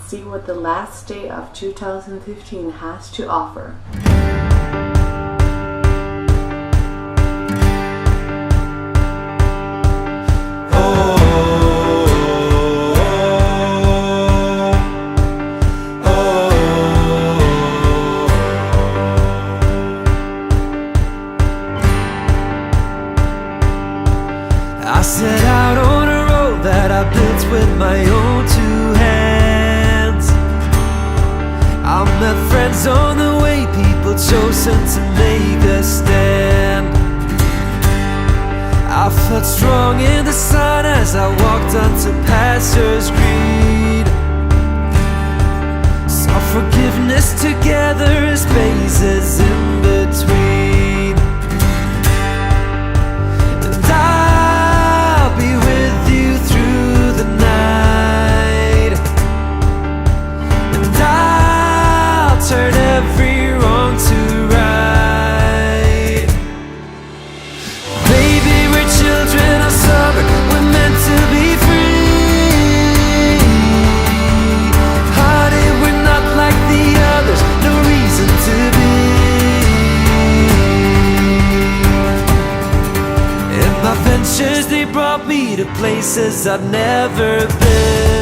see what the last day of 2015 has to offer. I set out on a road that I built with my own two hands. I met friends on the way, people chosen to make a stand. I felt strong in the sun as I walked onto pastures green. Saw forgiveness together as spaces in between. Turn every wrong to right. Baby, we're children of summer, we're meant to be free. Hearted, we're not like the others, no reason to be. And my ventures, they brought me to places I've never been.